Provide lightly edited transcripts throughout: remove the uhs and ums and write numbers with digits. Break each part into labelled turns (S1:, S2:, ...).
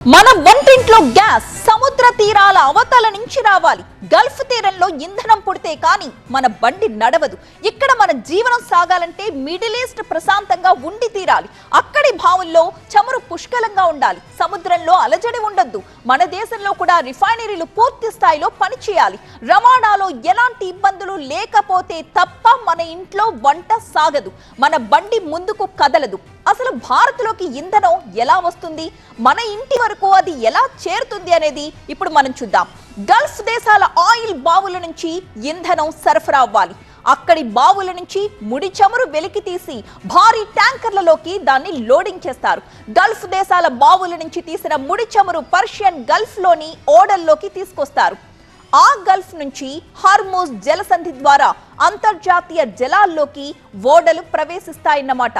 S1: మన వంటింట్లో గ్యాస్ సముద్ర తీరాల అవతల నుంచి రావాలి. గల్ఫ్ తీరంలో ఇంధనం పుడితే కానీ మన బండి నడవదు. ఇక్కడ మన జీవనం సాగాలంటే మిడిల్ ఈస్ట్ ప్రశాంతంగా ఉండి తీరాలి. అక్కడి భావుల్లో చమురు పుష్కలంగా ఉండాలి. సముద్రంలో అలజడి ఉండొద్దు. మన దేశంలో కూడా రిఫైనరీలు పూర్తి స్థాయిలో పనిచేయాలి. రవాణాలో ఎలాంటి ఇబ్బందులు లేకపోతే తప్ప మన ఇంట్లో వంట సాగదు. మన బండి ముందుకు కదలదు. అసలు భారత్లోకి ఇంధనం ఎలా వస్తుంది, మన ఇంటి వరకు అది ఎలా చేరుతుంది అనేది ఇప్పుడు మనం చూద్దాం. గల్ఫ్ దేశాల ఆయిల్ బావుల నుంచి ఇంధనం సరఫరా అవ్వాలి. అక్కడి బావుల నుంచి ముడి చమురు వెలికి తీసి భారీ ట్యాంకర్లలోకి దాన్ని లోడింగ్ చేస్తారు. గల్ఫ్ దేశాల బావుల నుంచి తీసిన ముడి చమురు పర్షియన్ గల్ఫ్ లోని ఓడల్లోకి తీసుకొస్తారు. ఆ గల్ఫ్ నుంచి హార్మూజ్ జలసంధి ద్వారా అంతర్జాతీయ జలాల్లోకి ఓడలు ప్రవేశిస్తాయన్నమాట.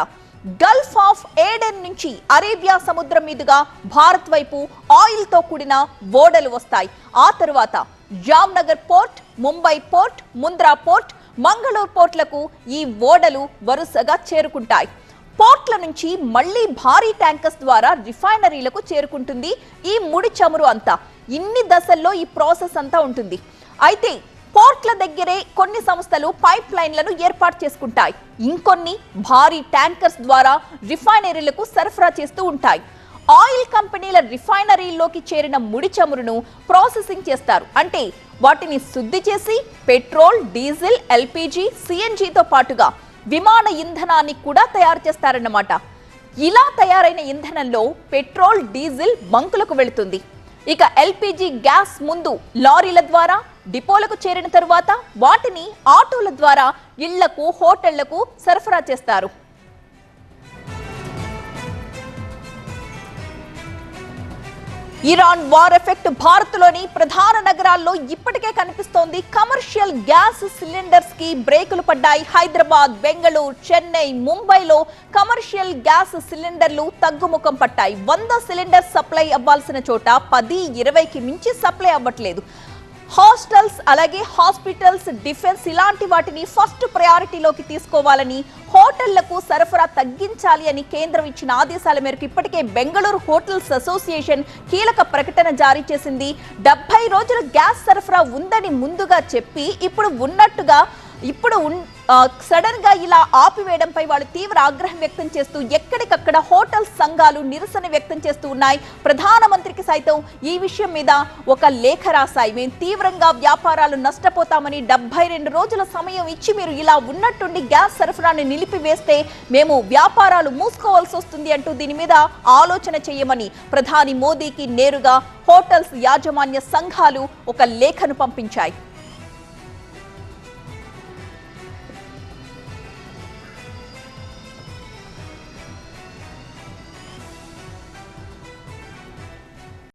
S1: గల్ఫ్ ఆఫ్ ఏడెన్ నుంచి అరేబియా సముద్రం మీదుగా భారత్ వైపు ఆయిల్ తో కూడిన ఓడలు వస్తాయి. ఆ తరువాత Jamnagar port, Mumbai port, Mundra port, Mangaluru పోర్ట్లకు ఈ ఓడలు వరుసగా చేరుకుంటాయి. పోర్ట్ల నుంచి మళ్లీ భారీ ట్యాంకర్స్ ద్వారా రిఫైనరీలకు చేరుకుంటుంది ఈ ముడి చమురు అంతా. ఇన్ని దశల్లో ఈ ప్రాసెస్ అంతా ఉంటుంది. అయితే పోర్ట్ల దగ్గరే కొన్ని సంస్థలు పైప్ లైన్లను ఏర్పాటు చేసుకుంటాయి. ఇంకొన్ని భారీ ట్యాంకర్స్ ద్వారా రిఫైనరీలకు సరఫరా చేస్తూ ఉంటాయి. ఆయిల్ కంపెనీల రిఫైనరీల్లోకి చేరిన ముడి చమురును ప్రాసెసింగ్ చేస్తారు. అంటే వాటిని శుద్ధి చేసి పెట్రోల్, డీజిల్, ఎల్పీజీ, సిఎన్జీతో పాటుగా విమాన ఇంధనాన్ని కూడా తయారు చేస్తారన్నమాట. ఇలా తయారైన ఇంధనంలో పెట్రోల్, డీజిల్ బంకులకు వెళుతుంది. ఇక ఎల్పీజీ గ్యాస్ ముందు లారీల ద్వారా డిపోలకు చేరిన తరువాత వాటిని ఆటోల ద్వారా ఇళ్లకు, హోటళ్లకు సరఫరా చేస్తారు. ఇరాన్ వార్ ఎఫెక్ట్ భారత్లోని ప్రధాన నగరాల్లో ఇప్పటికే కనిపిస్తోంది. కమర్షియల్ గ్యాస్ సిలిండర్స్ కి బ్రేకులు పడ్డాయి. హైదరాబాద్, బెంగళూరు, చెన్నై, ముంబైలో కమర్షియల్ గ్యాస్ సిలిండర్లు తగ్గుముఖం పట్టాయి. 100 సిలిండర్ సప్లై అవ్వాల్సిన చోట 10-20కి మించి సప్లై అవ్వట్లేదు. హాస్టల్స్, అలాగే హాస్పిటల్స్, డిఫెన్స్ ఇలాంటి వాటిని ఫస్ట్ ప్రయారిటీలోకి తీసుకోవాలని, హోటళ్లకు సరఫరా తగ్గించాలి అని కేంద్రం ఇచ్చిన ఆదేశాల మేరకు ఇప్పటికే బెంగళూరు హోటల్స్ అసోసియేషన్ కీలక ప్రకటన జారీ చేసింది. 70 రోజుల గ్యాస్ సరఫరా ఉందని ముందుగా చెప్పి ఇప్పుడు సడన్ గా ఇలా ఆపివేయడంపై వాళ్ళు తీవ్ర ఆగ్రహం వ్యక్తం చేస్తూ ఎక్కడికక్కడ హోటల్ సంఘాలు నిరసన వ్యక్తం చేస్తూ ఉన్నాయి. ప్రధానమంత్రికి సైతం ఈ విషయం మీద ఒక లేఖ రాశాయి. మేము తీవ్రంగా వ్యాపారాలు నష్టపోతామని, 72 రోజుల సమయం ఇచ్చి మీరు ఇలా ఉన్నట్టుండి గ్యాస్ సరఫరాని నిలిపివేస్తే మేము వ్యాపారాలు మూసుకోవాల్సి వస్తుంది అంటూ దీని మీద ఆలోచన చేయమని ప్రధాని మోదీకి నేరుగా హోటల్స్ యాజమాన్య సంఘాలు ఒక లేఖను పంపించాయి.